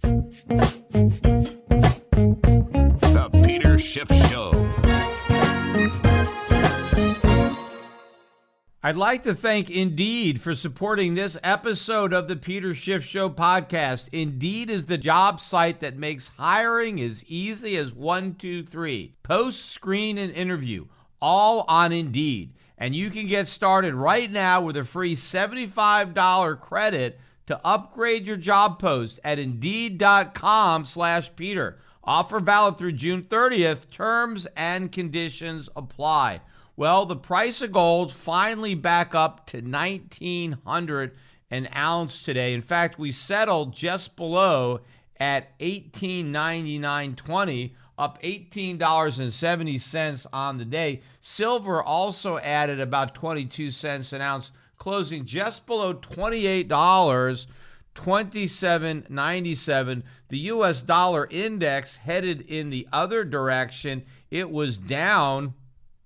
The Peter Schiff Show. I'd like to thank Indeed for supporting this episode of the Peter Schiff Show podcast. Indeed is the job site that makes hiring as easy as 1, 2, 3. Post, screen, and interview, all on Indeed. And you can get started right now with a free $75 credit to upgrade your job post at Indeed.com/Peter. Offer valid through June 30th. Terms and conditions apply. Well, the price of gold finally back up to $1,900 an ounce today. In fact, we settled just below at $18.9920, up $18.70 on the day. Silver also added about 22 cents an ounce, closing just below $28, $27.97. The U.S. dollar index headed in the other direction. It was down,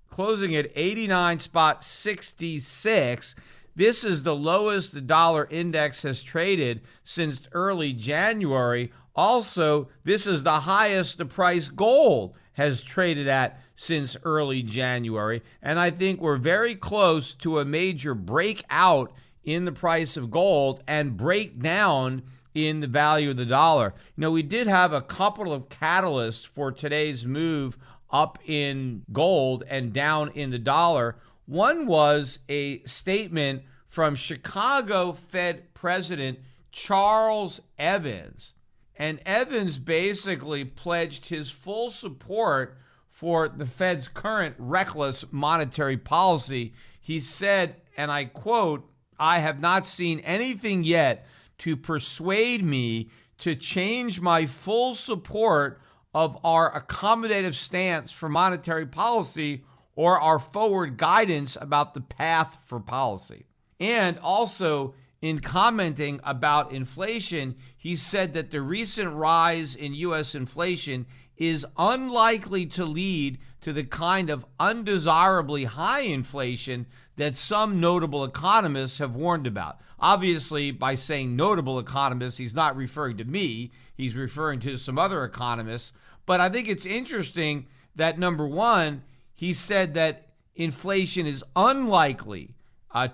closing at 89.66. This is the lowest the dollar index has traded since early January. Also, this is the highest the price gold has traded at since early January. And I think we're very close to a major breakout in the price of gold and breakdown in the value of the dollar. You know, we did have a couple of catalysts for today's move up in gold and down in the dollar. One was a statement from Chicago Fed President Charles Evans. And Evans basically pledged his full support for the Fed's current reckless monetary policy. He said, and I quote, "I have not seen anything yet to persuade me to change my full support of our accommodative stance for monetary policy or our forward guidance about the path for policy." And also, in commenting about inflation, he said that the recent rise in U.S. inflation is unlikely to lead to the kind of undesirably high inflation that some notable economists have warned about. Obviously, by saying notable economists, he's not referring to me. He's referring to some other economists. But I think it's interesting that, number one, he said that inflation is unlikely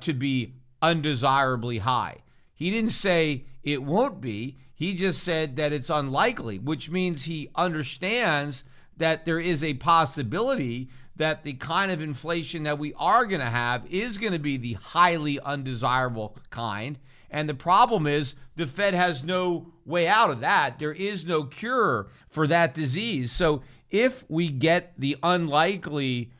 to be undesirably high. He didn't say it won't be. He just said that it's unlikely, which means he understands that there is a possibility that the kind of inflation that we are going to have is going to be the highly undesirable kind. And the problem is the Fed has no way out of that. There is no cure for that disease. So if we get the unlikely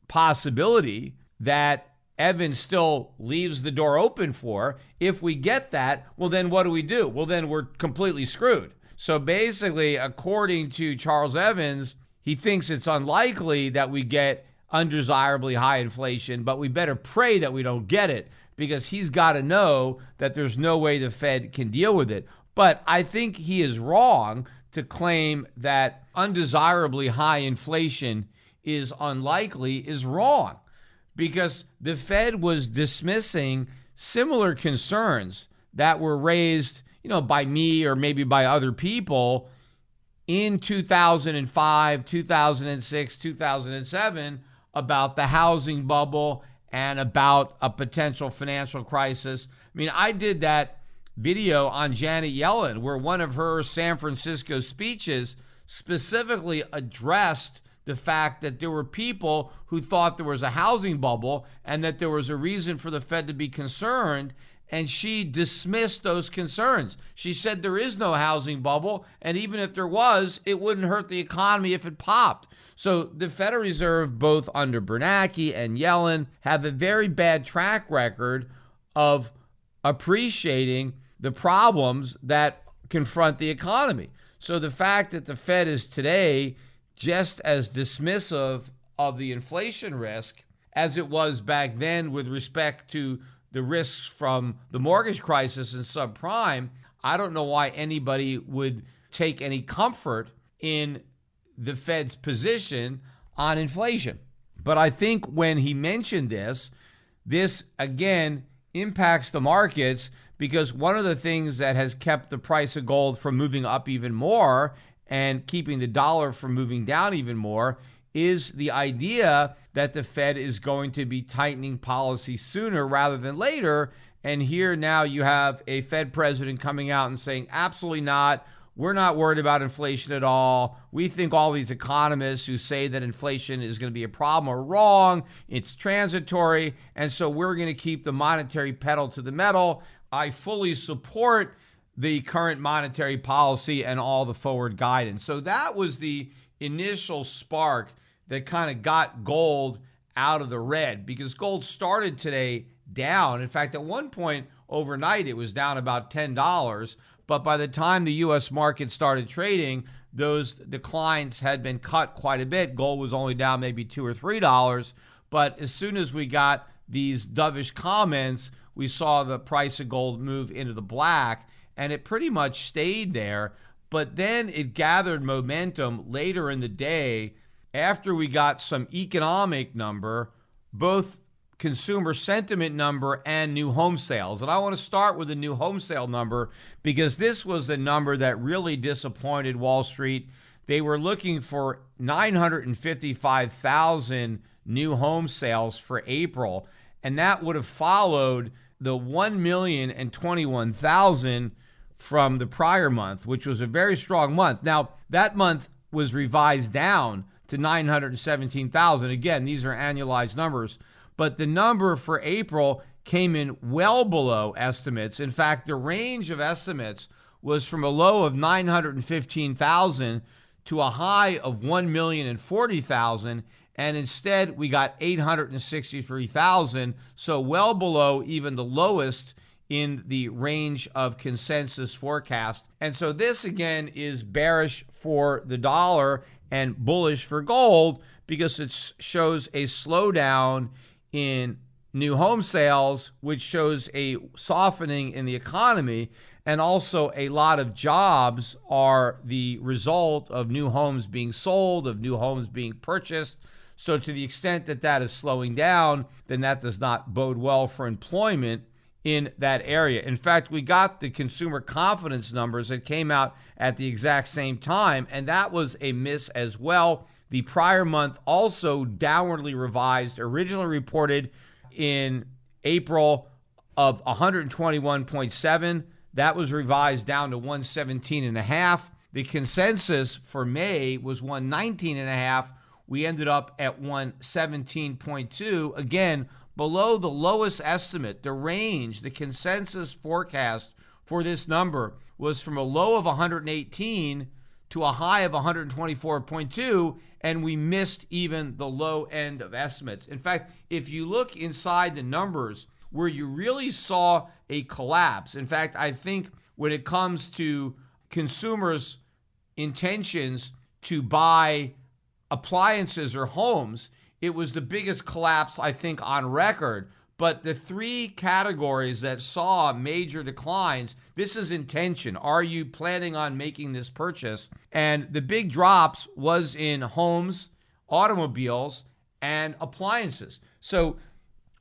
possibility that Evans still leaves the door open for, if we get that, well, then what do? Well, then we're completely screwed. So basically, according to Charles Evans, he thinks it's unlikely that we get undesirably high inflation, but we better pray that we don't get it, because he's got to know that there's no way the Fed can deal with it. But I think he is wrong to claim that undesirably high inflation is unlikely is wrong, because the Fed was dismissing similar concerns that were raised, by me or maybe by other people in 2005, 2006, 2007 about the housing bubble and about a potential financial crisis. I mean, I did that video on Janet Yellen where one of her San Francisco speeches specifically addressed the fact that there were people who thought there was a housing bubble and that there was a reason for the Fed to be concerned, and she dismissed those concerns. She said there is no housing bubble, and even if there was, it wouldn't hurt the economy if it popped. So the Federal Reserve, both under Bernanke and Yellen, have a very bad track record of appreciating the problems that confront the economy. So the fact that the Fed is today just as dismissive of the inflation risk as it was back then with respect to the risks from the mortgage crisis and subprime, I don't know why anybody would take any comfort in the Fed's position on inflation. But I think when he mentioned this again impacts the markets because one of the things that has kept the price of gold from moving up even more and keeping the dollar from moving down even more is the idea that the Fed is going to be tightening policy sooner rather than later. And here now you have a Fed president coming out and saying, absolutely not. We're not worried about inflation at all. We think all these economists who say that inflation is going to be a problem are wrong. It's transitory. And so we're going to keep the monetary pedal to the metal. I fully support the current monetary policy and all the forward guidance. So that was the initial spark that kind of got gold out of the red, because gold started today down. In fact, at one point overnight, it was down about $10. But by the time the U.S. market started trading, those declines had been cut quite a bit. Gold was only down maybe $2 or $3. But as soon as we got these dovish comments, we saw the price of gold move into the black, and it pretty much stayed there. But then it gathered momentum later in the day after we got some economic number, both consumer sentiment number and new home sales. And I want to start with the new home sale number, because this was the number that really disappointed Wall Street. They were looking for 955,000 new home sales for April, and that would have followed the 1,021,000 from the prior month, which was a very strong month. Now, that month was revised down to 917,000. Again, these are annualized numbers. But the number for April came in well below estimates. In fact, the range of estimates was from a low of 915,000 to a high of 1,040,000. And instead, we got 863,000. So well below even the lowest in the range of consensus forecast. And so this, again, is bearish for the dollar and bullish for gold, because it shows a slowdown in new home sales, which shows a softening in the economy. And also a lot of jobs are the result of new homes being sold, of new homes being purchased. So to the extent that that is slowing down, then that does not bode well for employment in that area. In fact, we got the consumer confidence numbers that came out at the exact same time, and that was a miss as well. The prior month also downwardly revised, originally reported in April of 121.7. That was revised down to 117.5. The consensus for May was 119.5. We ended up at 117.2. Again, below the lowest estimate. The range, the consensus forecast for this number was from a low of 118 to a high of 124.2, and we missed even the low end of estimates. In fact, if you look inside the numbers where you really saw a collapse, in fact, I think when it comes to consumers' intentions to buy appliances or homes, it was the biggest collapse, I think, on record. But the three categories that saw major declines, this is intention. Are you planning on making this purchase? And the big drops was in homes, automobiles, and appliances. So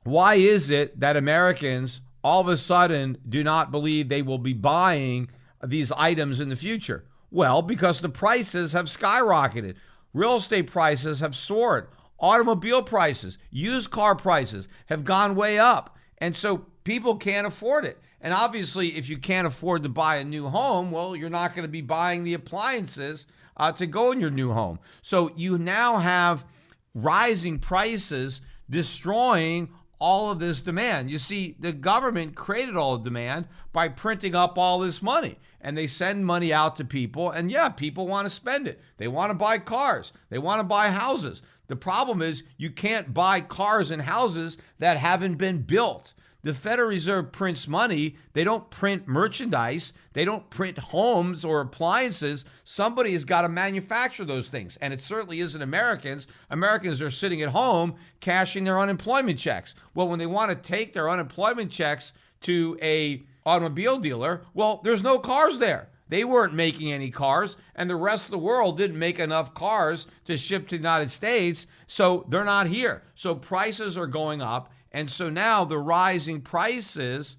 why is it that Americans all of a sudden do not believe they will be buying these items in the future? Well, because the prices have skyrocketed. Real estate prices have soared. Automobile prices, used car prices have gone way up. And so people can't afford it. And obviously, if you can't afford to buy a new home, well, you're not going to be buying the appliances to go in your new home. So you now have rising prices destroying all of this demand. You see, the government created all the demand by printing up all this money. And they send money out to people. And yeah, people want to spend it. They want to buy cars. They want to buy houses. The problem is you can't buy cars and houses that haven't been built. The Federal Reserve prints money. They don't print merchandise. They don't print homes or appliances. Somebody has got to manufacture those things. And it certainly isn't Americans. Americans are sitting at home cashing their unemployment checks. Well, when they want to take their unemployment checks to a automobile dealer, well, there's no cars there. They weren't making any cars, and the rest of the world didn't make enough cars to ship to the United States, so they're not here. So prices are going up, and so now the rising prices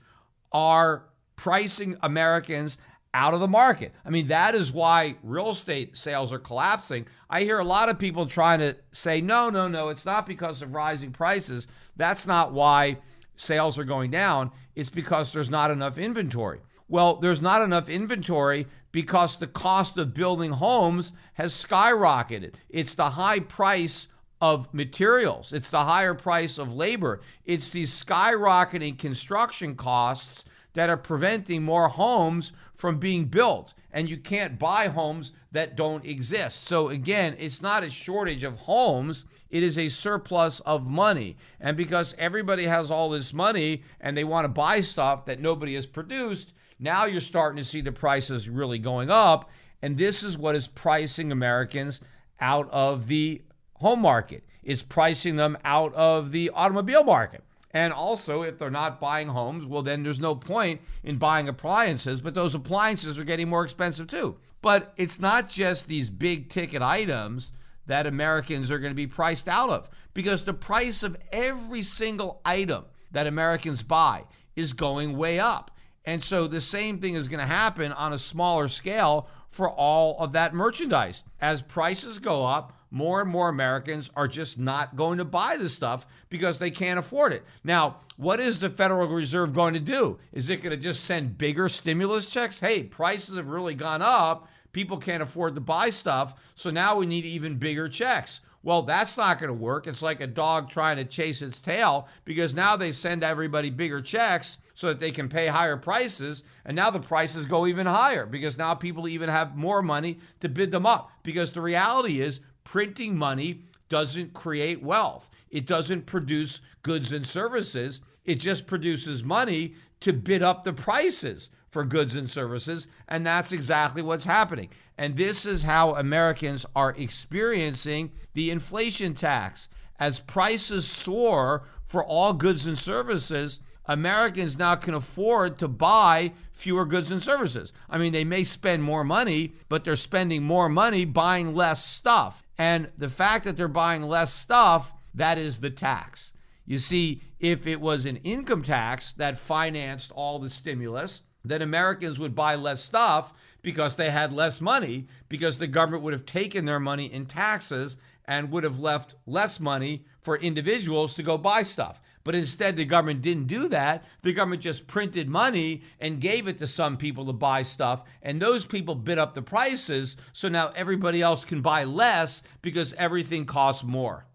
are pricing Americans out of the market. I mean, that is why real estate sales are collapsing. I hear a lot of people trying to say, no, it's not because of rising prices. That's not why sales are going down. It's because there's not enough inventory. Well, there's not enough inventory because the cost of building homes has skyrocketed. It's the high price of materials. It's the higher price of labor. It's these skyrocketing construction costs that are preventing more homes from being built. And you can't buy homes that don't exist. So again, it's not a shortage of homes. It is a surplus of money. And because everybody has all this money and they want to buy stuff that nobody has produced, now you're starting to see the prices really going up. And this is what is pricing Americans out of the home market. It's pricing them out of the automobile market. And also, if they're not buying homes, well, then there's no point in buying appliances, but those appliances are getting more expensive too. But it's not just these big ticket items that Americans are going to be priced out of, because the price of every single item that Americans buy is going way up. And so the same thing is going to happen on a smaller scale for all of that merchandise. As prices go up, more and more Americans are just not going to buy this stuff because they can't afford it. Now, what is the Federal Reserve going to do? Is it going to just send bigger stimulus checks? Hey, prices have really gone up. People can't afford to buy stuff. So now we need even bigger checks. Well, that's not going to work. It's like a dog trying to chase its tail, because now they send everybody bigger checks so that they can pay higher prices. And now the prices go even higher because now people even have more money to bid them up. Because the reality is, printing money doesn't create wealth. It doesn't produce goods and services. It just produces money to bid up the prices for goods and services. And that's exactly what's happening. And this is how Americans are experiencing the inflation tax. As prices soar for all goods and services, Americans now can afford to buy fewer goods and services. I mean, they may spend more money, but they're spending more money buying less stuff. And the fact that they're buying less stuff, that is the tax. You see, if it was an income tax that financed all the stimulus, then Americans would buy less stuff because they had less money, because the government would have taken their money in taxes and would have left less money for individuals to go buy stuff. But instead, the government didn't do that. The government just printed money and gave it to some people to buy stuff. And those people bid up the prices. So now everybody else can buy less because everything costs more.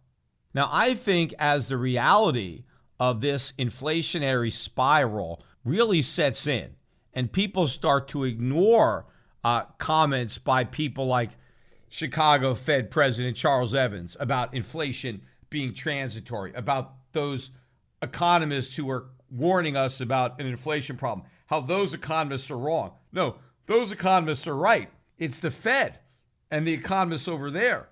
Now, I think as the reality of this inflationary spiral really sets in and people start to ignore comments by people like Chicago Fed President Charles Evans about inflation being transitory, about those economists who are warning us about an inflation problem, how those economists are wrong. No, those economists are right. It's the Fed and the economists over there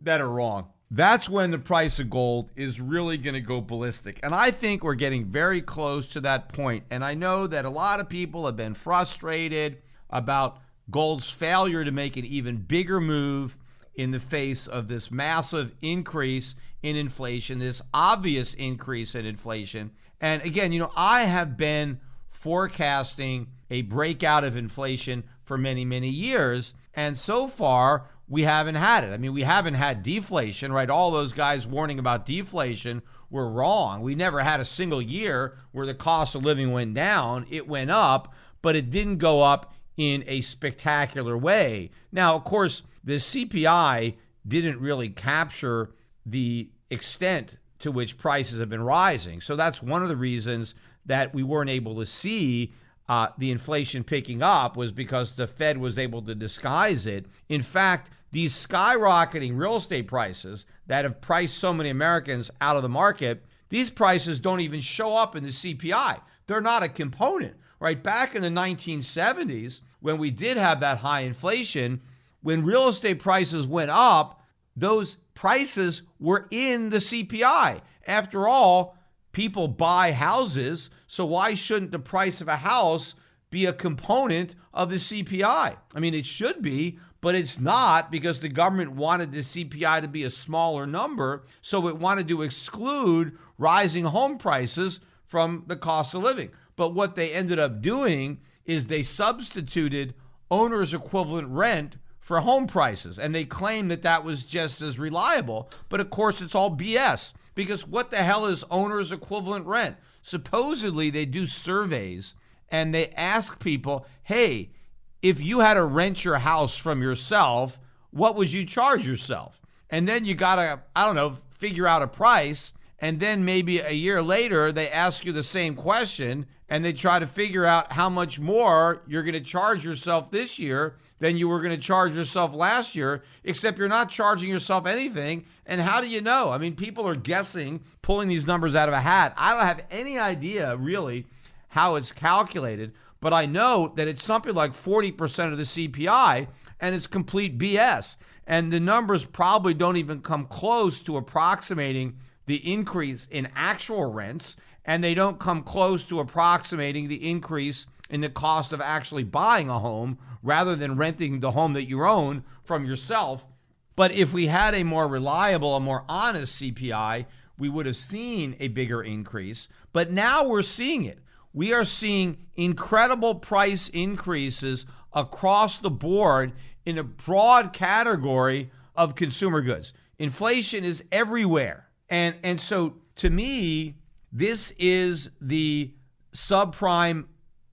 that are wrong. That's when the price of gold is really going to go ballistic. And I think we're getting very close to that point. And I know that a lot of people have been frustrated about gold's failure to make an even bigger move in the face of this massive increase in inflation, this obvious increase in inflation. And again, I have been forecasting a breakout of inflation for many, many years. And so far, we haven't had it. I mean, we haven't had deflation, right? All those guys warning about deflation were wrong. We never had a single year where the cost of living went down. It went up, but it didn't go up in a spectacular way. Now, of course, the CPI didn't really capture the extent to which prices have been rising. So that's one of the reasons that we weren't able to see the inflation picking up, was because the Fed was able to disguise it. In fact, these skyrocketing real estate prices that have priced so many Americans out of the market, these prices don't even show up in the CPI. They're not a component, right? Back in the 1970s, when we did have that high inflation, when real estate prices went up, those prices were in the CPI. After all, people buy houses, so why shouldn't the price of a house be a component of the CPI? I mean, it should be, but it's not, because the government wanted the CPI to be a smaller number, so it wanted to exclude rising home prices from the cost of living. But what they ended up doing is they substituted owner's equivalent rent for home prices. And they claim that that was just as reliable. But of course, it's all BS, because what the hell is owner's equivalent rent? Supposedly, they do surveys and they ask people, hey, if you had to rent your house from yourself, what would you charge yourself? And then you got to, I don't know, figure out a price. And then maybe a year later, they ask you the same question and they try to figure out how much more you're going to charge yourself this year than you were going to charge yourself last year, except you're not charging yourself anything. And how do you know? I mean, people are guessing, pulling these numbers out of a hat. I don't have any idea really how it's calculated, but I know that it's something like 40% of the CPI, and it's complete BS. And the numbers probably don't even come close to approximating the increase in actual rents, and they don't come close to approximating the increase in the cost of actually buying a home rather than renting the home that you own from yourself. But if we had a more reliable, a more honest CPI, we would have seen a bigger increase. But now we're seeing it. We are seeing incredible price increases across the board in a broad category of consumer goods. Inflation is everywhere. And so to me, this is the subprime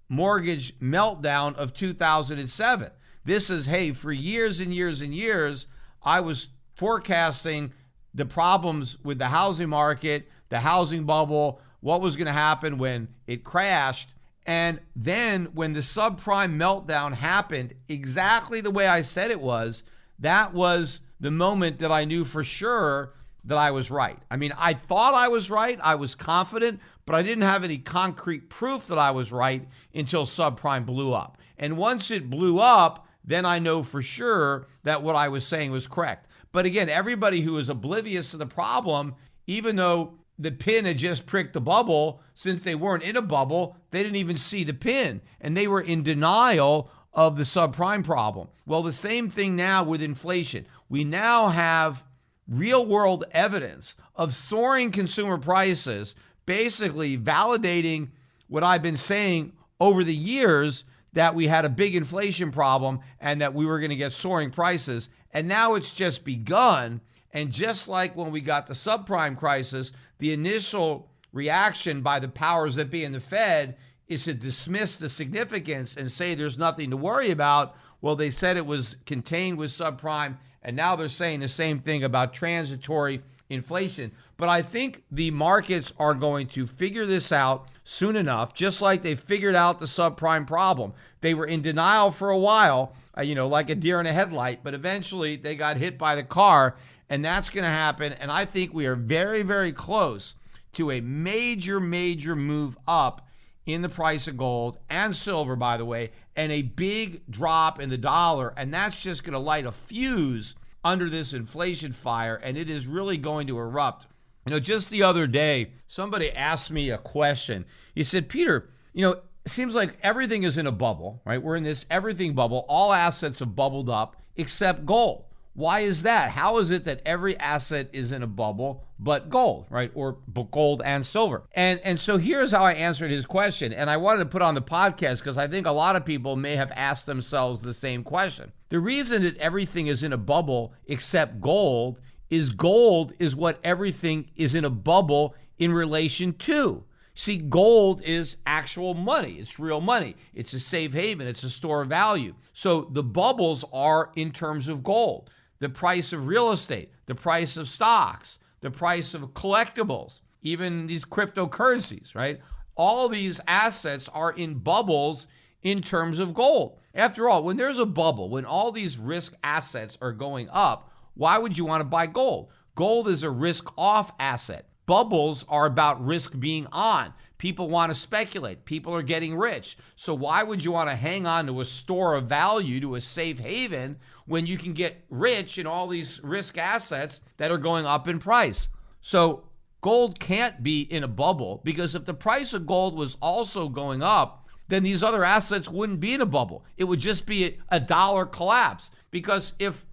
mortgage meltdown of 2007. This is, hey, for years and years and years, I was forecasting the problems with the housing market, the housing bubble, what was going to happen when it crashed. And then when the subprime meltdown happened, exactly the way I said it was, that was the moment that I knew for sure that I was right. I mean, I thought I was right. I was confident, but I didn't have any concrete proof that I was right until subprime blew up. And once it blew up, then I know for sure that what I was saying was correct. But again, everybody who is oblivious to the problem, even though the pin had just pricked the bubble, since they weren't in a bubble, they didn't even see the pin. And they were in denial of the subprime problem. Well, the same thing now with inflation. We now have real world evidence of soaring consumer prices, basically validating what I've been saying over the years, that we had a big inflation problem and that we were going to get soaring prices. And now it's just begun. And just like when we got the subprime crisis, the initial reaction by the powers that be in the Fed is to dismiss the significance and say there's nothing to worry about. Well, they said it was contained with subprime, and now they're saying the same thing about transitory inflation. But I think the markets are going to figure this out soon enough, just like they figured out the subprime problem. They were in denial for a while, like a deer in a headlight, but eventually they got hit by the car, and that's going to happen. And I think we are very, very close to a major, major move up in the price of gold and silver, by the way, and a big drop in the dollar. And that's just going to light a fuse under this inflation fire, and it is really going to erupt. Just the other day, somebody asked me a question. He said, Peter, it seems like everything is in a bubble, right? We're in this everything bubble. All assets have bubbled up except gold. Why is that? How is it that every asset is in a bubble but gold, right? Or gold and silver. And so here's how I answered his question. And I wanted to put on the podcast because I think a lot of people may have asked themselves the same question. The reason that everything is in a bubble except gold is what everything is in a bubble in relation to. See, gold is actual money. It's real money. It's a safe haven. It's a store of value. So the bubbles are in terms of gold. The price of real estate, the price of stocks, the price of collectibles, even these cryptocurrencies, right? All these assets are in bubbles in terms of gold. After all, when there's a bubble, when all these risk assets are going up, why would you want to buy gold? Gold is a risk-off asset. Bubbles are about risk being on. People want to speculate. People are getting rich. So why would you want to hang on to a store of value, to a safe haven, when you can get rich in all these risk assets that are going up in price? So gold can't be in a bubble, because if the price of gold was also going up, then these other assets wouldn't be in a bubble. It would just be a dollar collapse. Because if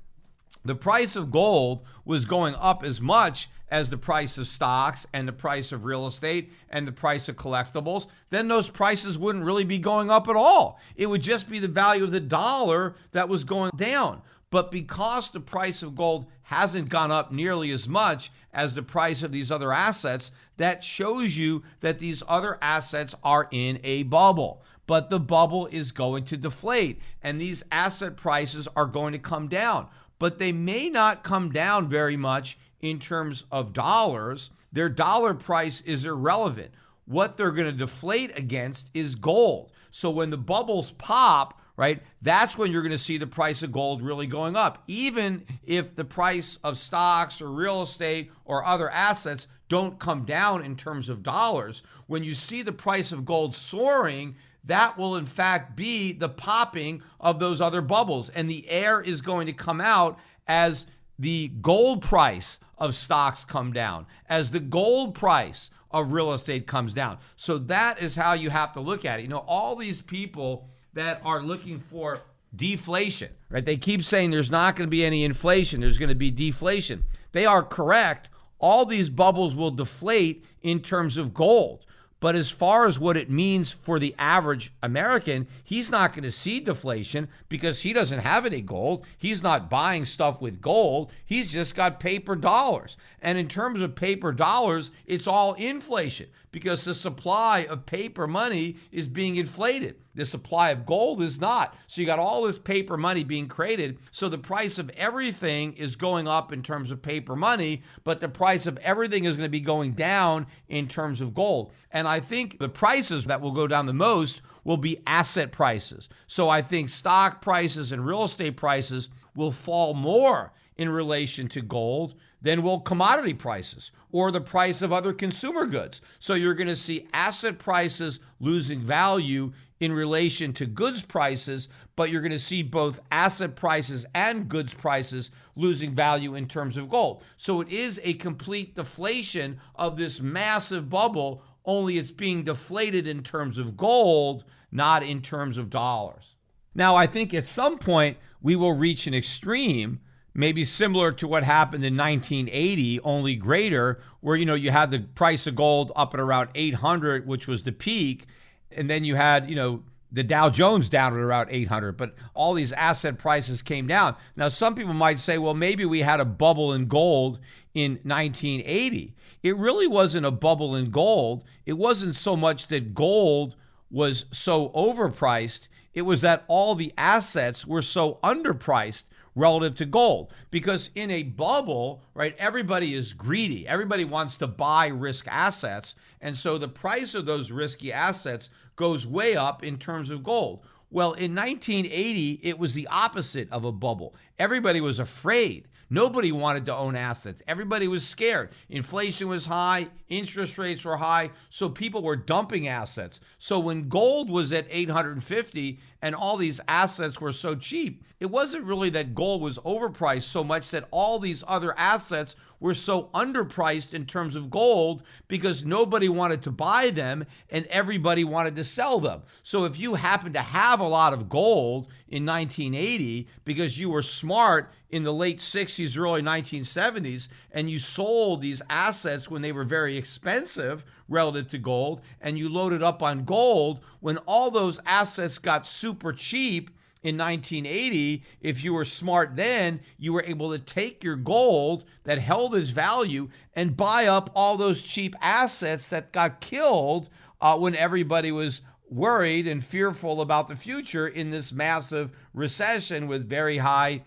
the price of gold was going up as much as the price of stocks and the price of real estate and the price of collectibles, then those prices wouldn't really be going up at all. It would just be the value of the dollar that was going down. But because the price of gold hasn't gone up nearly as much as the price of these other assets, that shows you that these other assets are in a bubble. But the bubble is going to deflate, and these asset prices are going to come down. But they may not come down very much in terms of dollars. Their dollar price is irrelevant. What they're going to deflate against is gold. So when the bubbles pop, right, that's when you're going to see the price of gold really going up. Even if the price of stocks or real estate or other assets don't come down in terms of dollars, when you see the price of gold soaring, that will in fact be the popping of those other bubbles. And the air is going to come out as the gold price of stocks come down, as the gold price of real estate comes down. So that is how you have to look at it. You know, all these people that are looking for deflation, right? They keep saying there's not going to be any inflation, there's going to be deflation. They are correct. All these bubbles will deflate in terms of gold. But as far as what it means for the average American, he's not going to see deflation because he doesn't have any gold. He's not buying stuff with gold. He's just got paper dollars. And in terms of paper dollars, it's all inflation because the supply of paper money is being inflated. The supply of gold is not. So you got all this paper money being created. So the price of everything is going up in terms of paper money, but the price of everything is going to be going down in terms of gold. And I think the prices that will go down the most will be asset prices. So I think stock prices and real estate prices will fall more in relation to gold than will commodity prices or the price of other consumer goods. So you're going to see asset prices losing value in relation to goods prices, but you're going to see both asset prices and goods prices losing value in terms of gold. So it is a complete deflation of this massive bubble, only it's being deflated in terms of gold, not in terms of dollars. Now, I think at some point we will reach an extreme, maybe similar to what happened in 1980, only greater, where, you know, you had the price of gold up at around 800, which was the peak. And then you had, you know, the Dow Jones down at around 800, but all these asset prices came down. Now, some people might say, well, maybe we had a bubble in gold in 1980. It really wasn't a bubble in gold. It wasn't so much that gold was so overpriced. It was that all the assets were so underpriced relative to gold. Because in a bubble, right, everybody is greedy. Everybody wants to buy risk assets. And so the price of those risky assets goes way up in terms of gold. Well, in 1980, it was the opposite of a bubble. Everybody was afraid. Nobody wanted to own assets. Everybody was scared. Inflation was high, interest rates were high, so people were dumping assets. So when gold was at 850 and all these assets were so cheap, it wasn't really that gold was overpriced so much that all these other assets were so underpriced in terms of gold because nobody wanted to buy them and everybody wanted to sell them. So if you happen to have a lot of gold in 1980 because you were smart in the late 60s, early 1970s, and you sold these assets when they were very expensive relative to gold, and you loaded up on gold, when all those assets got super cheap in 1980, if you were smart then, you were able to take your gold that held its value and buy up all those cheap assets that got killed when everybody was worried and fearful about the future in this massive recession with very high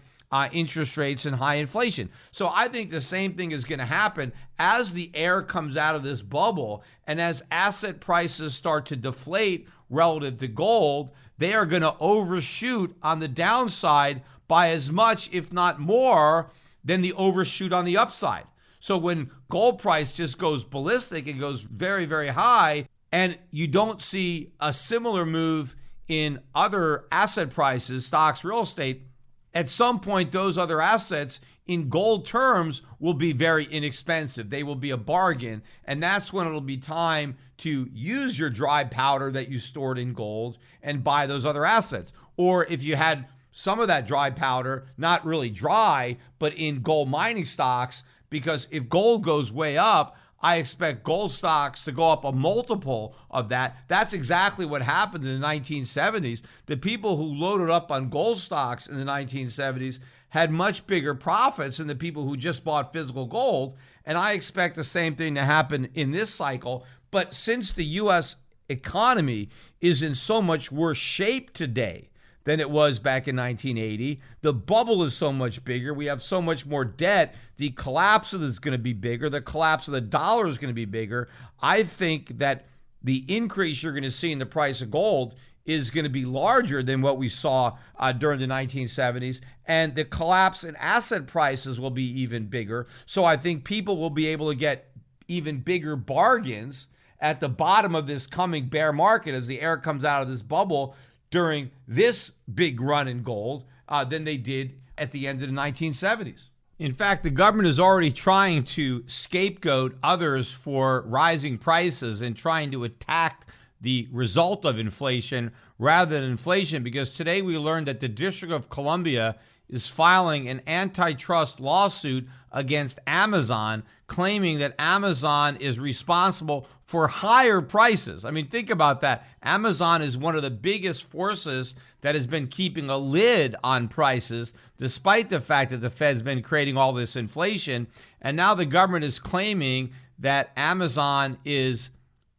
interest rates and high inflation. So I think the same thing is going to happen as the air comes out of this bubble and as asset prices start to deflate relative to gold. They are going to overshoot on the downside by as much, if not more, than the overshoot on the upside. So when gold price just goes ballistic and goes very, very high, and you don't see a similar move in other asset prices, stocks, real estate, at some point those other assets in gold terms will be very inexpensive. They will be a bargain. And that's when it'll be time to use your dry powder that you stored in gold and buy those other assets. Or if you had some of that dry powder, not really dry, but in gold mining stocks, because if gold goes way up, I expect gold stocks to go up a multiple of that. That's exactly what happened in the 1970s. The people who loaded up on gold stocks in the 1970s had much bigger profits than the people who just bought physical gold. And I expect the same thing to happen in this cycle. But since the U.S. economy is in so much worse shape today than it was back in 1980. The bubble is so much bigger. We have so much more debt. The collapse of it is going to be bigger. The collapse of the dollar is going to be bigger. I think that the increase you're going to see in the price of gold is going to be larger than what we saw during the 1970s. And the collapse in asset prices will be even bigger. So I think people will be able to get even bigger bargains at the bottom of this coming bear market as the air comes out of this bubble during this big run in gold than they did at the end of the 1970s. In fact, the government is already trying to scapegoat others for rising prices and trying to attack the result of inflation rather than inflation, because today we learned that the District of Columbia is filing an antitrust lawsuit against Amazon, claiming that Amazon is responsible for higher prices. I mean, think about that. Amazon is one of the biggest forces that has been keeping a lid on prices, despite the fact that the Fed's been creating all this inflation. And now the government is claiming that Amazon is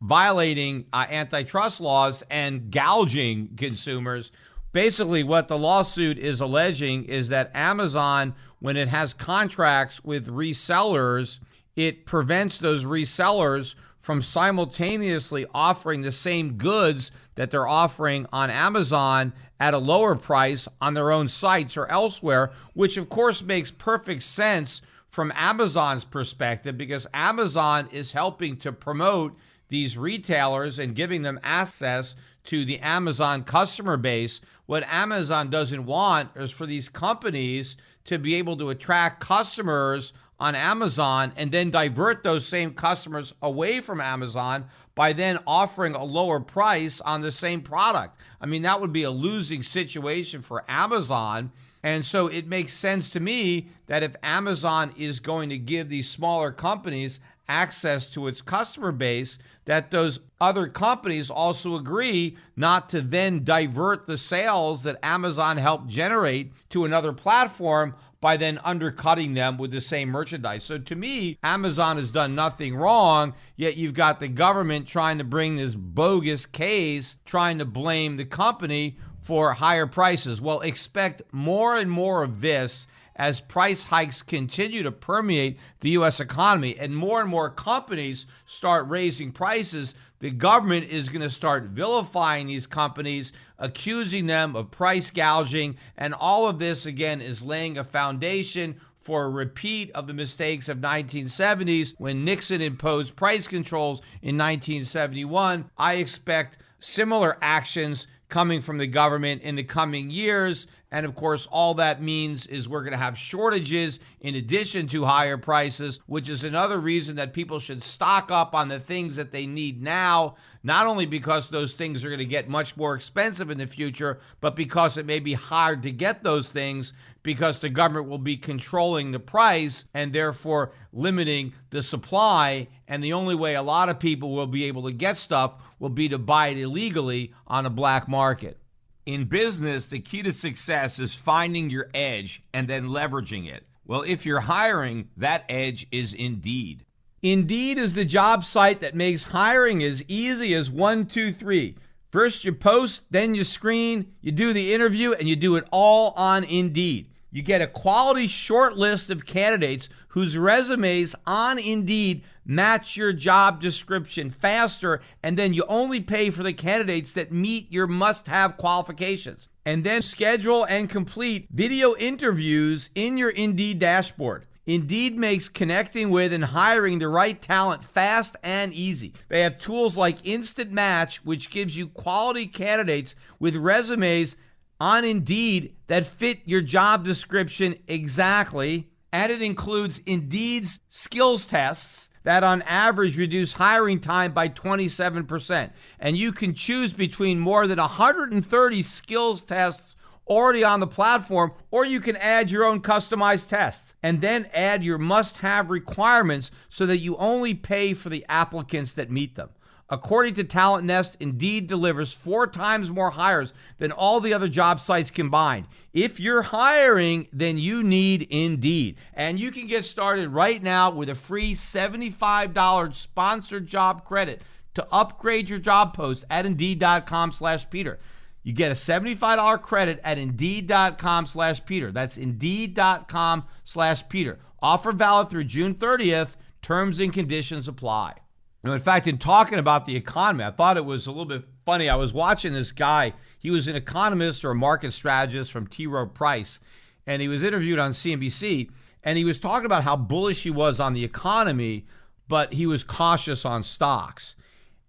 violating antitrust laws and gouging consumers. Basically, what the lawsuit is alleging is that Amazon, when it has contracts with resellers, it prevents those resellers from simultaneously offering the same goods that they're offering on Amazon at a lower price on their own sites or elsewhere, which of course makes perfect sense from Amazon's perspective, because Amazon is helping to promote these retailers and giving them access to the Amazon customer base. What Amazon doesn't want is for these companies to be able to attract customers on Amazon and then divert those same customers away from Amazon by then offering a lower price on the same product. I mean, that would be a losing situation for Amazon. And so it makes sense to me that if Amazon is going to give these smaller companies access to its customer base, that those other companies also agree not to then divert the sales that Amazon helped generate to another platform by then undercutting them with the same merchandise. So to me, Amazon has done nothing wrong, yet you've got the government trying to bring this bogus case, trying to blame the company for higher prices. Well, expect more and more of this as price hikes continue to permeate the U.S. economy and more companies start raising prices. The government is going to start vilifying these companies, accusing them of price gouging, and all of this, again, is laying a foundation for a repeat of the mistakes of 1970s when Nixon imposed price controls in 1971. I expect similar actions coming from the government in the coming years. And of course, all that means is we're going to have shortages in addition to higher prices, which is another reason that people should stock up on the things that they need now, not only because those things are going to get much more expensive in the future, but because it may be hard to get those things because the government will be controlling the price and therefore limiting the supply. And the only way a lot of people will be able to get stuff will be to buy it illegally on a black market. In business, the key to success is finding your edge and then leveraging it. Well, if you're hiring, that edge is Indeed. Indeed is the job site that makes hiring as easy as 1, 2, 3. First you post, then you screen, you do the interview, and you do it all on Indeed. You get a quality short list of candidates whose resumes on Indeed match your job description faster, and then you only pay for the candidates that meet your must-have qualifications. And then schedule and complete video interviews in your Indeed dashboard. Indeed makes connecting with and hiring the right talent fast and easy. They have tools like Instant Match, which gives you quality candidates with resumes on Indeed that fit your job description exactly. And it includes Indeed's skills tests that on average reduce hiring time by 27%. And you can choose between more than 130 skills tests already on the platform, or you can add your own customized tests and then add your must-have requirements so that you only pay for the applicants that meet them. According to Talent Nest, Indeed delivers 4 times more hires than all the other job sites combined. If you're hiring, then you need Indeed. And you can get started right now with a free $75 sponsored job credit to upgrade your job post at Indeed.com/Peter. You get a $75 credit at Indeed.com/Peter. That's Indeed.com/Peter. Offer valid through June 30th. Terms and conditions apply. In fact, in talking about the economy, I thought it was a little bit funny. I was watching this guy. He was an economist or a market strategist from T. Rowe Price, and he was interviewed on CNBC, and he was talking about how bullish he was on the economy, but he was cautious on stocks.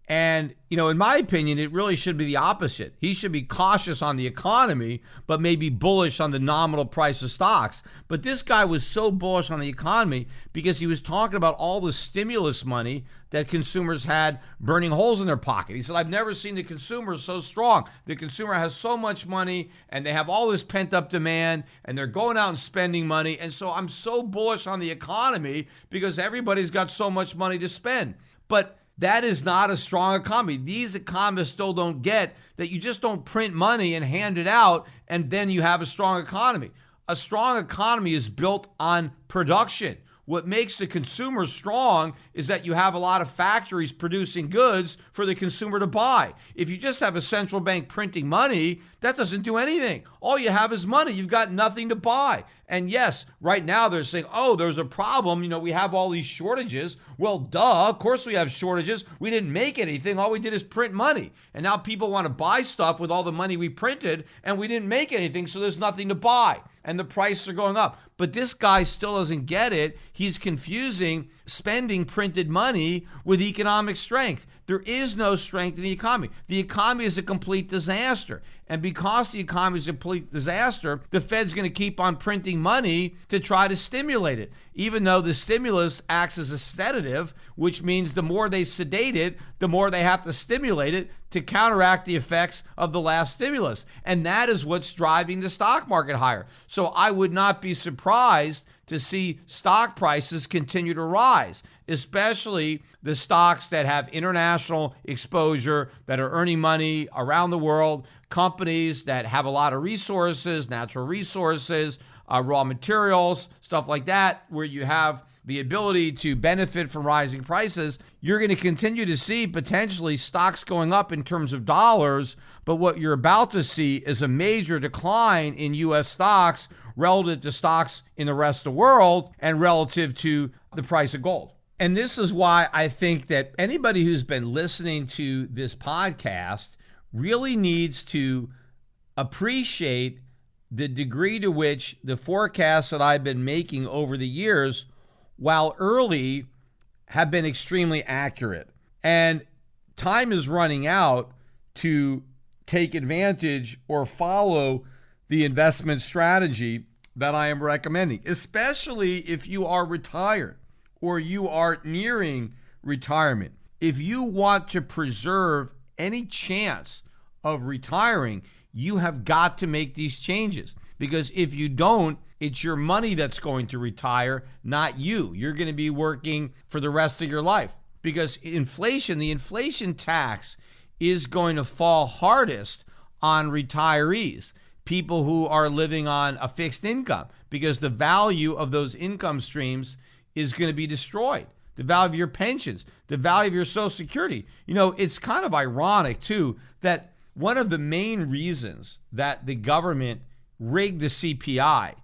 And, in my opinion, it really should be the opposite. He should be cautious on the economy, but maybe bullish on the nominal price of stocks. But this guy was so bullish on the economy because he was talking about all the stimulus money that consumers had burning holes in their pocket. He said, I've never seen the consumer so strong. The consumer has so much money and they have all this pent up demand and they're going out and spending money. And so I'm so bullish on the economy because everybody's got so much money to spend. But that is not a strong economy. These economists still don't get that you just don't print money and hand it out and then you have a strong economy. A strong economy is built on production. What makes the consumer strong is that you have a lot of factories producing goods for the consumer to buy. If you just have a central bank printing money, that doesn't do anything. All you have is money. You've got nothing to buy. And yes, right now they're saying, oh, there's a problem. We have all these shortages. Well, duh, of course we have shortages. We didn't make anything. All we did is print money. And now people want to buy stuff with all the money we printed, and we didn't make anything, so there's nothing to buy. And the prices are going up. But this guy still doesn't get it. He's confusing spending printed money with economic strength. There is no strength in the economy. The economy is a complete disaster. And because the economy is a complete disaster, the Fed's going to keep on printing money to try to stimulate it, even though the stimulus acts as a sedative, which means the more they sedate it, the more they have to stimulate it to counteract the effects of the last stimulus. And that is what's driving the stock market higher. So I would not be surprised to see stock prices continue to rise, especially the stocks that have international exposure, that are earning money around the world, companies that have a lot of resources, natural resources, raw materials, stuff like that, where you have the ability to benefit from rising prices. You're going to continue to see potentially stocks going up in terms of dollars, but what you're about to see is a major decline in U.S. stocks relative to stocks in the rest of the world and relative to the price of gold. And this is why I think that anybody who's been listening to this podcast really needs to appreciate the degree to which the forecasts that I've been making over the years, while early, have been extremely accurate. And time is running out to take advantage or follow the investment strategy that I am recommending, especially if you are retired or you are nearing retirement. If you want to preserve any chance of retiring, you have got to make these changes, because if you don't, it's your money that's going to retire, not you. You're going to be working for the rest of your life, because inflation, the inflation tax, is going to fall hardest on retirees, people who are living on a fixed income, because the value of those income streams is going to be destroyed. The value of your pensions, the value of your Social Security. It's kind of ironic, too, that one of the main reasons that the government rigged the CPI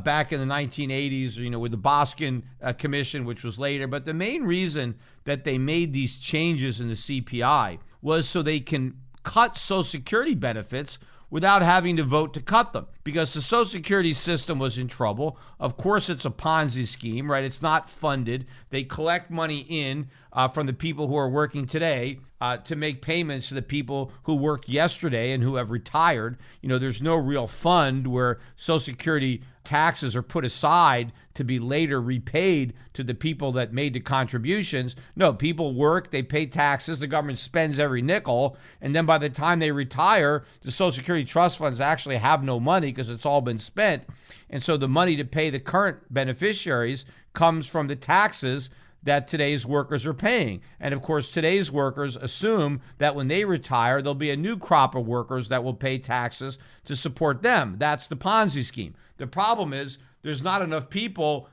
back in the 1980s, with the Boskin Commission, which was later, but the main reason that they made these changes in the CPI was so they can cut Social Security benefits without having to vote to cut them, because the Social Security system was in trouble. Of course, it's a Ponzi scheme, right? It's not funded. They collect money in from the people who are working today to make payments to the people who worked yesterday and who have retired. There's no real fund where Social Security taxes are put aside to be later repaid to the people that made the contributions. No, people work, they pay taxes, the government spends every nickel, and then by the time they retire, the Social Security trust funds actually have no money because it's all been spent. And so the money to pay the current beneficiaries comes from the taxes that today's workers are paying. And of course, today's workers assume that when they retire, there'll be a new crop of workers that will pay taxes to support them. That's the Ponzi scheme. The problem is there's not enough people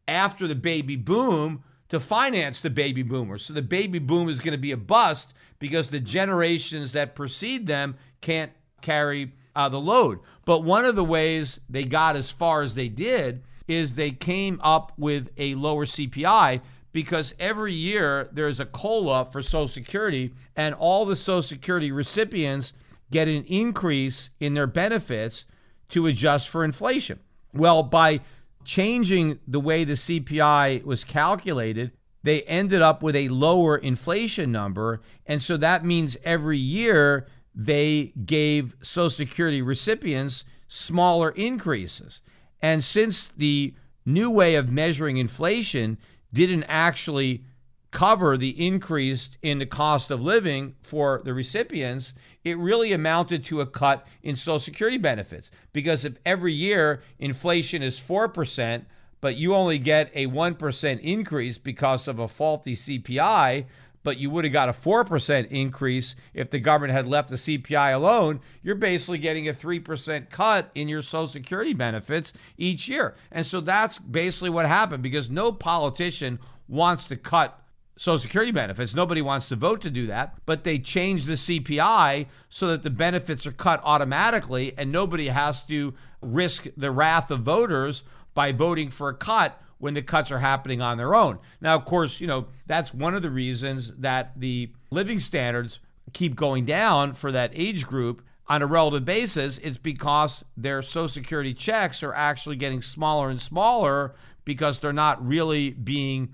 after the baby boom to finance the baby boomers. So the baby boom is going to be a bust because the generations that precede them can't carry the load. But one of the ways they got as far as they did is they came up with a lower CPI, because every year there's a COLA for Social Security, and all the Social Security recipients get an increase in their benefits to adjust for inflation. Well, by changing the way the CPI was calculated, they ended up with a lower inflation number. And so that means every year they gave Social Security recipients smaller increases. And since the new way of measuring inflation didn't actually cover the increase in the cost of living for the recipients, it really amounted to a cut in Social Security benefits. Because if every year inflation is 4%, but you only get a 1% increase because of a faulty CPI, but you would have got a 4% increase if the government had left the CPI alone, you're basically getting a 3% cut in your Social Security benefits each year. And so that's basically what happened, because no politician wants to cut Social Security benefits. Nobody wants to vote to do that, but they changed the CPI so that the benefits are cut automatically and nobody has to risk the wrath of voters by voting for a cut when the cuts are happening on their own. Now, of course, that's one of the reasons that the living standards keep going down for that age group on a relative basis. It's because their Social Security checks are actually getting smaller and smaller because they're not really being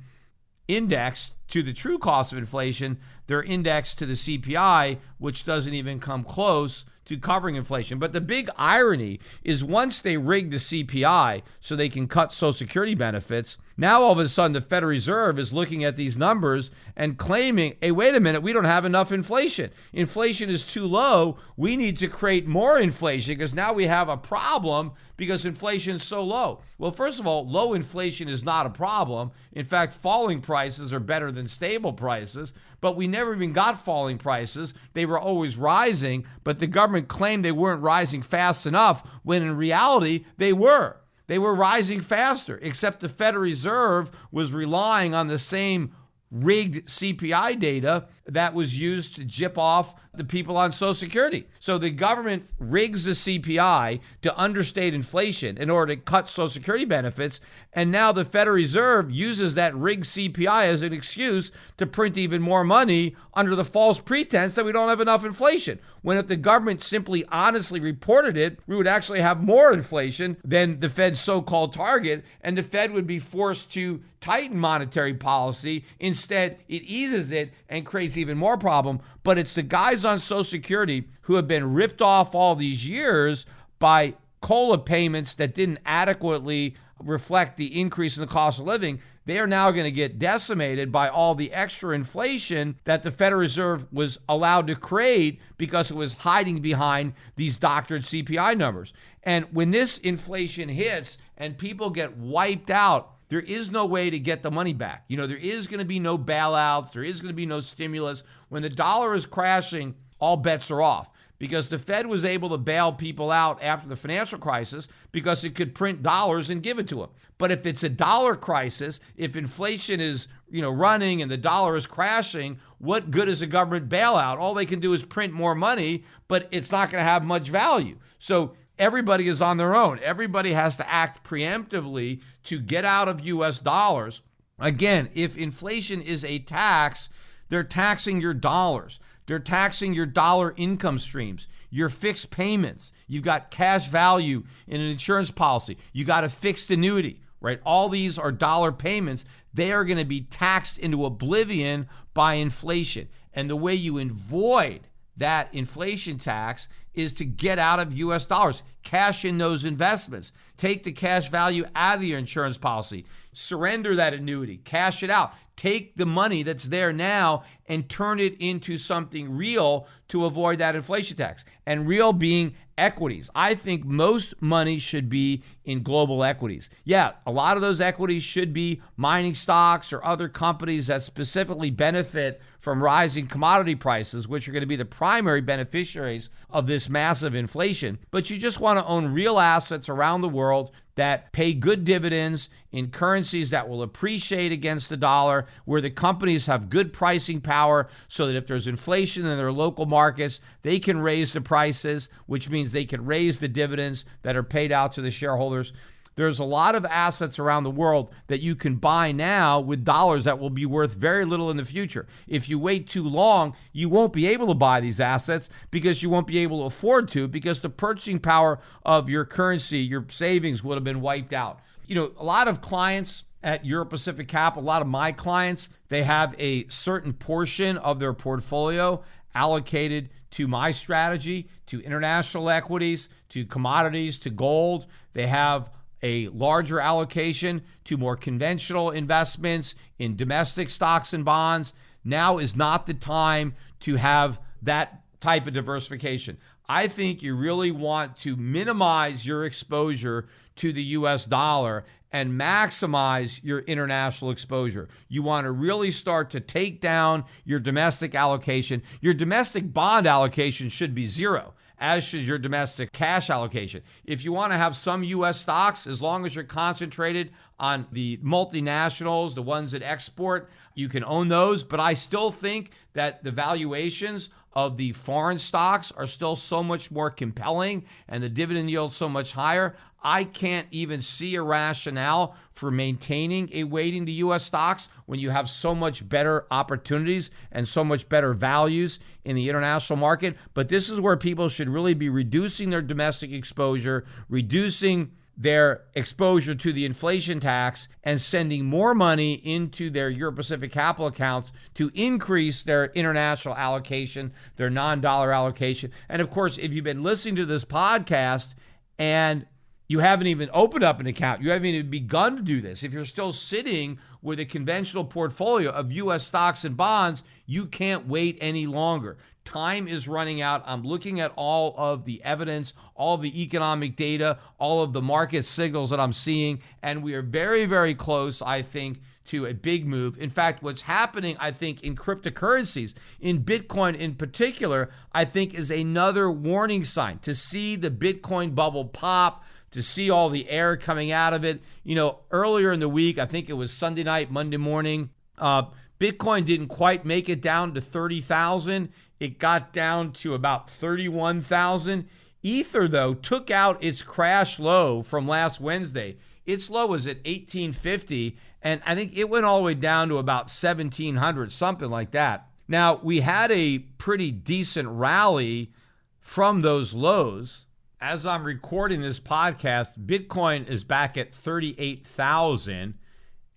indexed to the true cost of inflation. They're indexed to the CPI, which doesn't even come close to covering inflation. But the big irony is once they rig the CPI so they can cut Social Security benefits, now all of a sudden the Federal Reserve is looking at these numbers and claiming, hey, wait a minute, we don't have enough inflation. Inflation is too low. We need to create more inflation because now we have a problem because inflation is so low. Well, first of all, low inflation is not a problem. In fact, falling prices are better than stable prices. But we never even got falling prices. They were always rising, but the government claimed they weren't rising fast enough when in reality they were. They were rising faster, except the Federal Reserve was relying on the same rigged CPI data that was used to jip off the people on Social Security. So the government rigs the CPI to understate inflation in order to cut Social Security benefits. And now the Federal Reserve uses that rigged CPI as an excuse to print even more money under the false pretense that we don't have enough inflation. When if the government simply honestly reported it, we would actually have more inflation than the Fed's so-called target, and the Fed would be forced to tighten monetary policy. Instead, it eases it and creates even more problem. But it's the guys on Social Security who have been ripped off all these years by COLA payments that didn't adequately reflect the increase in the cost of living. They are now going to get decimated by all the extra inflation that the Federal Reserve was allowed to create because it was hiding behind these doctored CPI numbers. And when this inflation hits and people get wiped out, there is no way to get the money back. There is going to be no bailouts. There is going to be no stimulus. When the dollar is crashing, all bets are off, because the Fed was able to bail people out after the financial crisis because it could print dollars and give it to them. But if it's a dollar crisis, if inflation is running and the dollar is crashing, what good is a government bailout? All they can do is print more money, but it's not going to have much value. So everybody is on their own. Everybody has to act preemptively to get out of U.S. dollars. Again, if inflation is a tax, they're taxing your dollars. They're taxing your dollar income streams, your fixed payments. You've got cash value in an insurance policy. You got a fixed annuity. right? All these are dollar payments. They are going to be taxed into oblivion by inflation. And the way you avoid that inflation tax is to get out of US dollars, cash in those investments, take the cash value out of your insurance policy, surrender that annuity, cash it out, take the money that's there now and turn it into something real to avoid that inflation tax. And real being equities. I think most money should be in global equities. Yeah, a lot of those equities should be mining stocks or other companies that specifically benefit from rising commodity prices, which are going to be the primary beneficiaries of this massive inflation. But you just want to own real assets around the world that pay good dividends in currencies that will appreciate against the dollar, where the companies have good pricing power so that if there's inflation in their local markets, they can raise the prices, which means they can raise the dividends that are paid out to the shareholders. There's a lot of assets around the world that you can buy now with dollars that will be worth very little in the future. If you wait too long, you won't be able to buy these assets because you won't be able to afford to, because the purchasing power of your currency, your savings, would have been wiped out. You know, a lot of clients at Euro Pacific Cap, a lot of my clients, they have a certain portion of their portfolio allocated to my strategy, to international equities, to commodities, to gold. They have a larger allocation to more conventional investments in domestic stocks and bonds. Now is not the time to have that type of diversification. I think you really want to minimize your exposure to the US dollar and maximize your international exposure. You want to really start to take down your domestic allocation. Your domestic bond allocation should be zero, as should your domestic cash allocation. If you want to have some U.S. stocks, as long as you're concentrated on the multinationals, the ones that export, you can own those. But I still think that the valuations of the foreign stocks are still so much more compelling and the dividend yield so much higher. I can't even see a rationale for maintaining a weighting to U.S. stocks when you have so much better opportunities and so much better values in the international market. But this is where people should really be reducing their domestic exposure, reducing their exposure to the inflation tax, and sending more money into their Euro-Pacific capital accounts to increase their international allocation, their non-dollar allocation. And of course, if you've been listening to this podcast and you haven't even opened up an account, you haven't even begun to do this, if you're still sitting with a conventional portfolio of U.S. stocks and bonds, you can't wait any longer. Time is running out. I'm looking at all of the evidence, all of the economic data, all of the market signals that I'm seeing, and we are very, very close, I think, to a big move. In fact, what's happening, I think, in cryptocurrencies, in Bitcoin in particular, I think is another warning sign. To see the Bitcoin bubble pop, to see all the air coming out of it. You know, earlier in the week, I think it was Sunday night, Monday morning, Bitcoin didn't quite make it down to 30,000. It got down to about 31,000. Ether, though, took out its crash low from last Wednesday. Its low was at 1850, and I think it went all the way down to about 1,700, something like that. Now, we had a pretty decent rally from those lows. As I'm recording this podcast, Bitcoin is back at 38,000.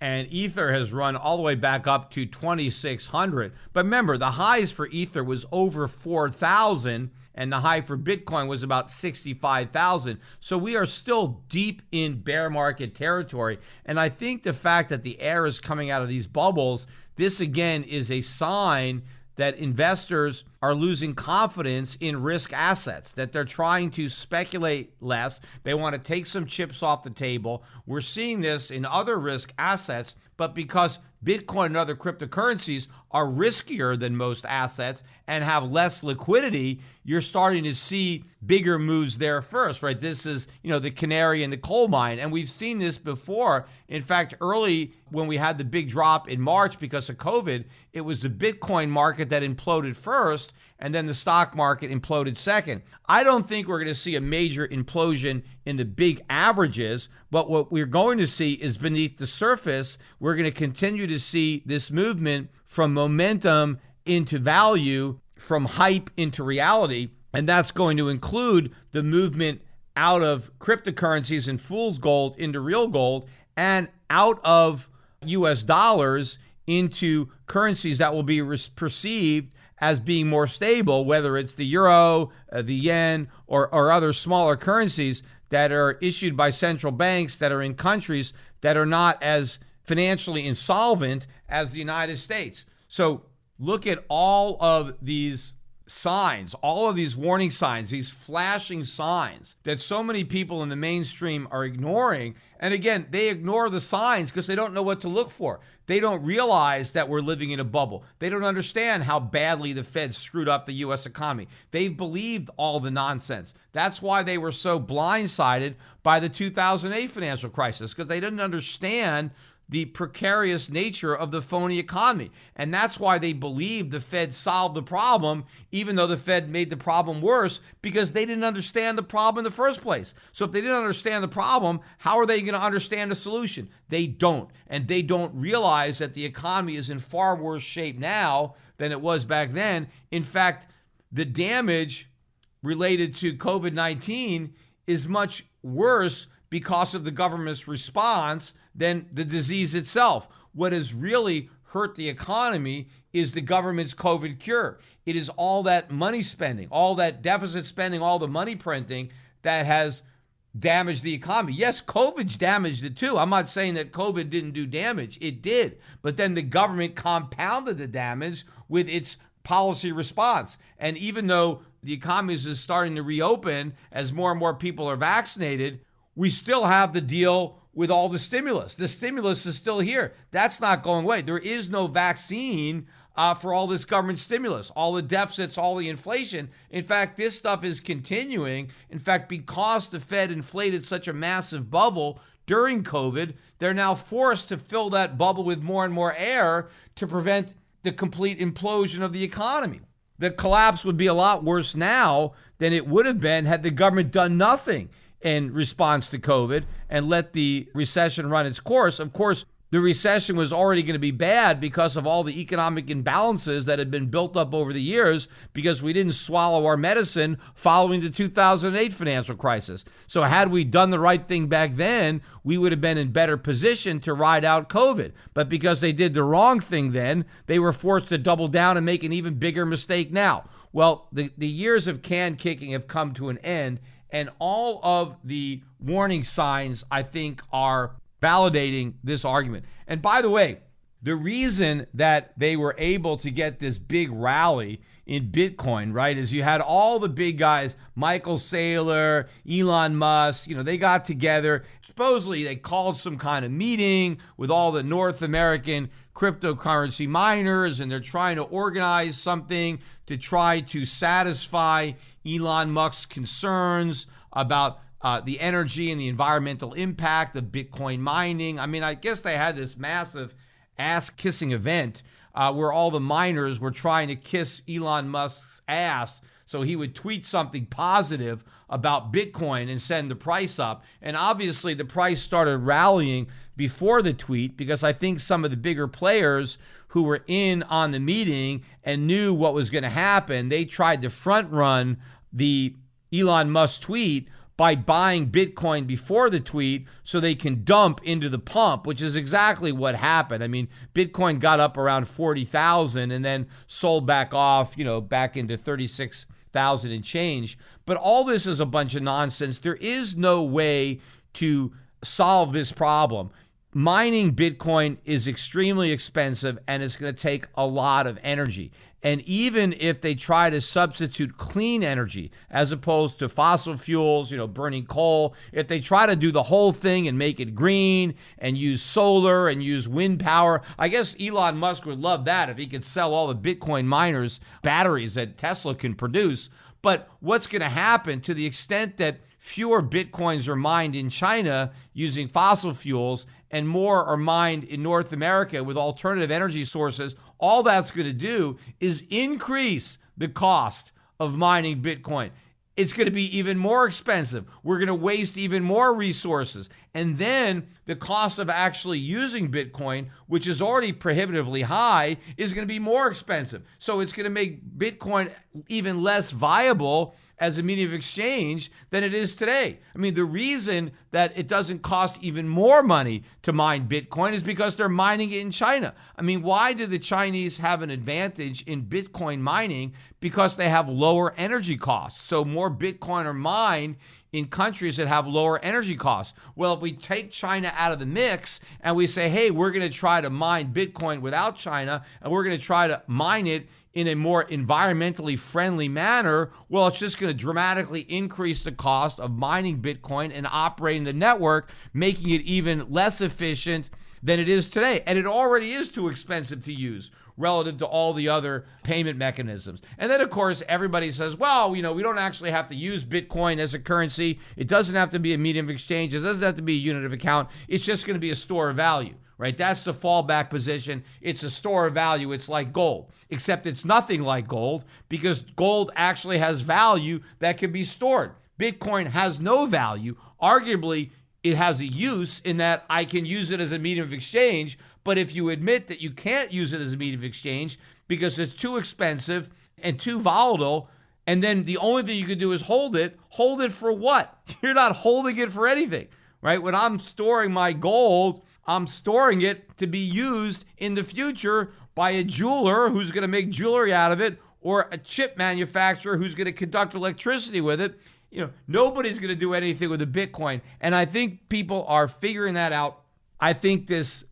And Ether has run all the way back up to 2,600. But remember, the highs for Ether was over 4,000, and the high for Bitcoin was about 65,000. So we are still deep in bear market territory. And I think the fact that the air is coming out of these bubbles, this again is a sign that investors are losing confidence in risk assets, that they're trying to speculate less. They want to take some chips off the table. We're seeing this in other risk assets, but because Bitcoin and other cryptocurrencies are riskier than most assets and have less liquidity, you're starting to see bigger moves there first, right? This is, the canary in the coal mine. And we've seen this before. In fact, early when we had the big drop in March because of COVID, it was the Bitcoin market that imploded first, and then the stock market imploded second. I don't think we're going to see a major implosion in the big averages, but what we're going to see is beneath the surface, we're going to continue to see this movement from momentum into value, from hype into reality, and that's going to include the movement out of cryptocurrencies and fool's gold into real gold, and out of US dollars into currencies that will be perceived as being more stable, whether it's the euro, the yen, or other smaller currencies that are issued by central banks that are in countries that are not as financially insolvent as the United States. So look at all of these signs, all of these warning signs, these flashing signs that so many people in the mainstream are ignoring. And again, they ignore the signs because they don't know what to look for. They don't realize that we're living in a bubble. They don't understand how badly the Fed screwed up the U.S. economy. They've believed all the nonsense. That's why they were so blindsided by the 2008 financial crisis, because they didn't understand the precarious nature of the phony economy. And that's why they believe the Fed solved the problem, even though the Fed made the problem worse, because they didn't understand the problem in the first place. So if they didn't understand the problem, how are they going to understand the solution? They don't. And they don't realize that the economy is in far worse shape now than it was back then. In fact, the damage related to COVID-19 is much worse because of the government's response than the disease itself. What has really hurt the economy is the government's COVID cure. It is all that money spending, all that deficit spending, all the money printing that has damaged the economy. Yes, COVID's damaged it too. I'm not saying that COVID didn't do damage. It did. But then the government compounded the damage with its policy response. And even though the economy is starting to reopen as more and more people are vaccinated, we still have to deal with all the stimulus. The stimulus is still here. That's not going away. There is no vaccine for all this government stimulus, all the deficits, all the inflation. In fact, this stuff is continuing. In fact, because the Fed inflated such a massive bubble during COVID, they're now forced to fill that bubble with more and more air to prevent the complete implosion of the economy. The collapse would be a lot worse now than it would have been had the government done nothing in response to COVID and let the recession run its course. Of course, the recession was already going to be bad because of all the economic imbalances that had been built up over the years because we didn't swallow our medicine following the 2008 financial crisis. So had we done the right thing back then, we would have been in better position to ride out COVID. But because they did the wrong thing then, they were forced to double down and make an even bigger mistake now. Well, the years of can kicking have come to an end. And all of the warning signs, I think, are validating this argument. And by the way, the reason that they were able to get this big rally in Bitcoin, right, is you had all the big guys, Michael Saylor, Elon Musk, they got together. Supposedly, they called some kind of meeting with all the North American cryptocurrency miners, and they're trying to organize something to try to satisfy Elon Musk's concerns about the energy and the environmental impact of Bitcoin mining. I mean, I guess they had this massive ass-kissing event where all the miners were trying to kiss Elon Musk's ass so he would tweet something positive about Bitcoin and send the price up. And obviously, the price started rallying before the tweet because I think some of the bigger players who were in on the meeting and knew what was going to happen, they tried to front run the Elon Musk tweet by buying Bitcoin before the tweet so they can dump into the pump, which is exactly what happened. I mean, Bitcoin got up around 40,000 and then sold back off, back into 36,000 and change. But all this is a bunch of nonsense. There is no way to solve this problem. Mining Bitcoin is extremely expensive and it's going to take a lot of energy. And even if they try to substitute clean energy as opposed to fossil fuels, burning coal, if they try to do the whole thing and make it green and use solar and use wind power, I guess Elon Musk would love that if he could sell all the Bitcoin miners batteries that Tesla can produce. But what's going to happen to the extent that fewer Bitcoins are mined in China using fossil fuels and more are mined in North America with alternative energy sources, all that's going to do is increase the cost of mining Bitcoin. It's going to be even more expensive. We're going to waste even more resources. And then the cost of actually using Bitcoin, which is already prohibitively high, is going to be more expensive. So it's going to make Bitcoin even less viable as a medium of exchange than it is today. I mean, the reason that it doesn't cost even more money to mine Bitcoin is because they're mining it in China. I mean, why do the Chinese have an advantage in Bitcoin mining? Because they have lower energy costs. So more Bitcoin are mined in countries that have lower energy costs. Well, if we take China out of the mix and we say, hey, we're going to try to mine Bitcoin without China, and we're going to try to mine it in a more environmentally friendly manner, well, it's just going to dramatically increase the cost of mining Bitcoin and operating the network, making it even less efficient than it is today. And it already is too expensive to use relative to all the other payment mechanisms. And then, of course, everybody says, well, we don't actually have to use Bitcoin as a currency. It doesn't have to be a medium of exchange. It doesn't have to be a unit of account. It's just going to be a store of value, right? That's the fallback position. It's a store of value. It's like gold, except it's nothing like gold because gold actually has value that can be stored. Bitcoin has no value. Arguably, it has a use in that I can use it as a medium of exchange. But if you admit that you can't use it as a medium of exchange because it's too expensive and too volatile, and then the only thing you can do is hold it for what? You're not holding it for anything, right? When I'm storing my gold, I'm storing it to be used in the future by a jeweler who's going to make jewelry out of it, or a chip manufacturer who's going to conduct electricity with it. Nobody's going to do anything with a Bitcoin. And I think people are figuring that out. I think this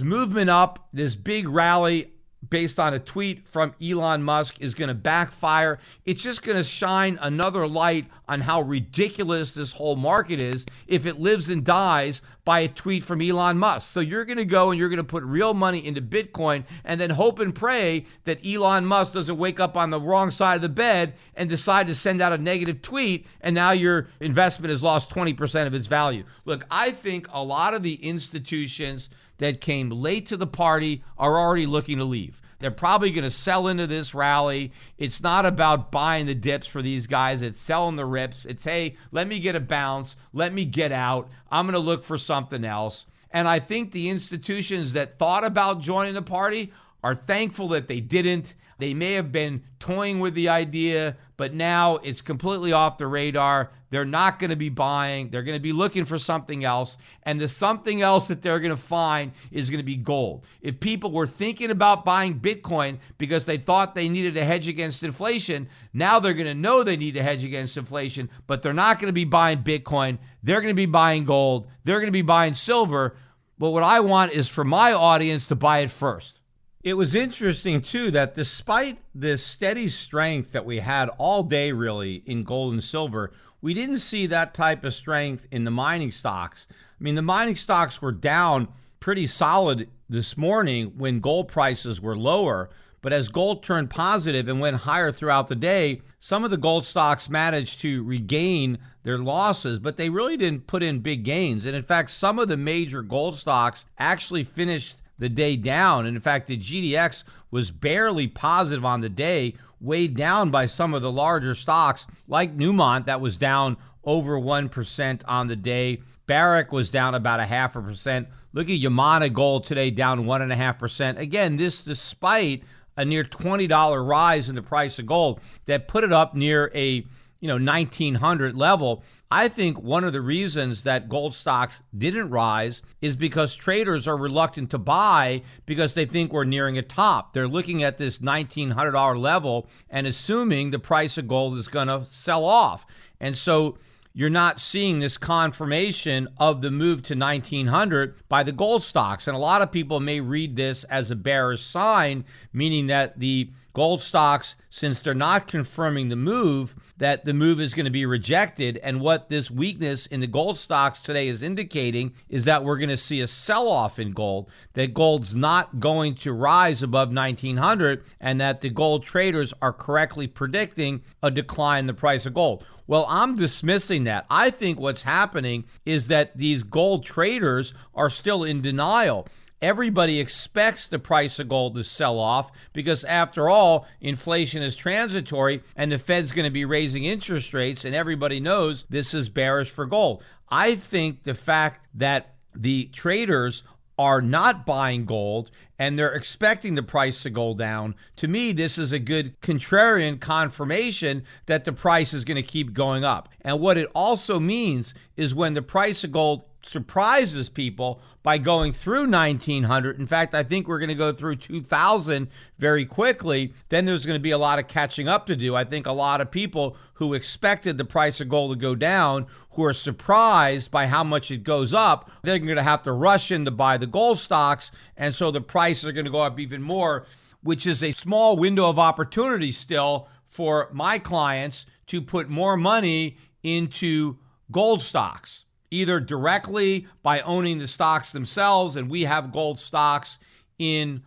movement up, this big rally based on a tweet from Elon Musk is going to backfire. It's just going to shine another light on how ridiculous this whole market is if it lives and dies by a tweet from Elon Musk. So you're going to go and you're going to put real money into Bitcoin and then hope and pray that Elon Musk doesn't wake up on the wrong side of the bed and decide to send out a negative tweet, and now your investment has lost 20% of its value. Look, I think a lot of the institutions that came late to the party are already looking to leave. They're probably going to sell into this rally. It's not about buying the dips for these guys. It's selling the rips. It's, hey, let me get a bounce. Let me get out. I'm going to look for something else. And I think the institutions that thought about joining the party are thankful that they didn't. They may have been toying with the idea, but now it's completely off the radar. They're not going to be buying. They're going to be looking for something else. And the something else that they're going to find is going to be gold. If people were thinking about buying Bitcoin because they thought they needed a hedge against inflation, now they're going to know they need a hedge against inflation, but they're not going to be buying Bitcoin. They're going to be buying gold. They're going to be buying silver. But what I want is for my audience to buy it first. It was interesting, too, that despite the steady strength that we had all day, really, in gold and silver, we didn't see that type of strength in the mining stocks. I mean, the mining stocks were down pretty solid this morning when gold prices were lower. But as gold turned positive and went higher throughout the day, some of the gold stocks managed to regain their losses, but they really didn't put in big gains. And in fact, some of the major gold stocks actually finished the day down. And in fact, the GDX was barely positive on the day, weighed down by some of the larger stocks like Newmont that was down over 1% on the day. Barrick was down about 0.5%. Look at Yamana Gold today down 1.5%. Again, this despite a near $20 rise in the price of gold that put it up near a 1900 level. I think one of the reasons that gold stocks didn't rise is because traders are reluctant to buy because they think we're nearing a top. They're looking at this $1,900 level and assuming the price of gold is going to sell off. And so you're not seeing this confirmation of the move to 1900 by the gold stocks. And a lot of people may read this as a bearish sign, meaning that the gold stocks, since they're not confirming the move, that the move is going to be rejected. And what this weakness in the gold stocks today is indicating is that we're going to see a sell-off in gold, that gold's not going to rise above 1900, and that the gold traders are correctly predicting a decline in the price of gold. Well, I'm dismissing that. I think what's happening is that these gold traders are still in denial. Everybody expects the price of gold to sell off because, after all, inflation is transitory and the Fed's going to be raising interest rates, and everybody knows this is bearish for gold. I think the fact that the traders are not buying gold and they're expecting the price to go down, to me, this is a good contrarian confirmation that the price is going to keep going up. And what it also means is when the price of gold surprises people by going through 1900. In fact, I think we're going to go through 2000 very quickly. Then there's going to be a lot of catching up to do. I think a lot of people who expected the price of gold to go down, who are surprised by how much it goes up, they're going to have to rush in to buy the gold stocks. And so the prices are going to go up even more, which is a small window of opportunity still for my clients to put more money into gold stocks, either directly by owning the stocks themselves, and we have gold stocks in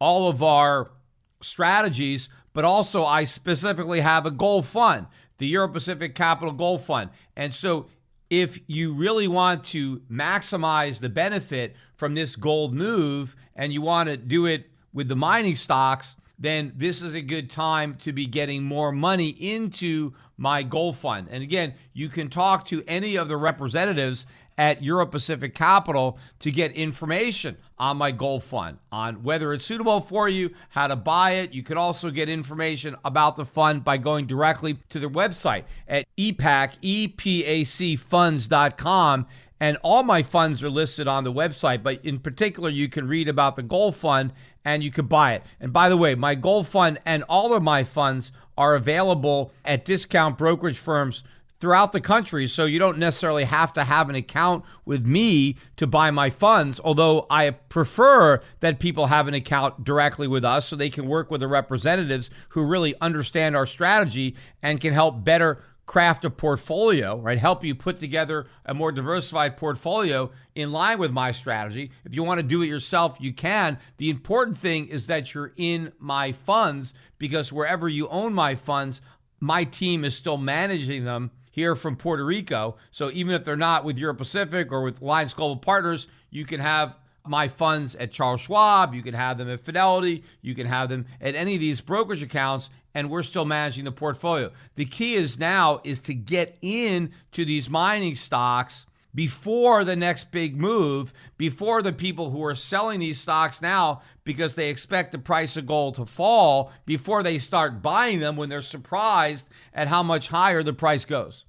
all of our strategies, but also I specifically have a gold fund, the Euro Pacific Capital Gold Fund. And so if you really want to maximize the benefit from this gold move and you want to do it with the mining stocks, then this is a good time to be getting more money into my gold fund. And again, you can talk to any of the representatives at Euro Pacific Capital to get information on my gold fund, on whether it's suitable for you, how to buy it. You can also get information about the fund by going directly to their website at epacfunds.com. And all my funds are listed on the website, but in particular, you can read about the gold fund and you can buy it. And by the way, my gold fund and all of my funds are available at discount brokerage firms throughout the country, so you don't necessarily have to have an account with me to buy my funds, although I prefer that people have an account directly with us so they can work with the representatives who really understand our strategy and can help better craft a portfolio, right? Help you put together a more diversified portfolio in line with my strategy. If you want to do it yourself, you can. The important thing is that you're in my funds, because wherever you own my funds, my team is still managing them here from Puerto Rico. So even if they're not with Euro Pacific or with Alliance Global Partners, you can have my funds at Charles Schwab, you can have them at Fidelity, you can have them at any of these brokerage accounts, and we're still managing the portfolio. The key is now is to get into these mining stocks before the next big move, before the people who are selling these stocks now because they expect the price of gold to fall, before they start buying them when they're surprised at how much higher the price goes.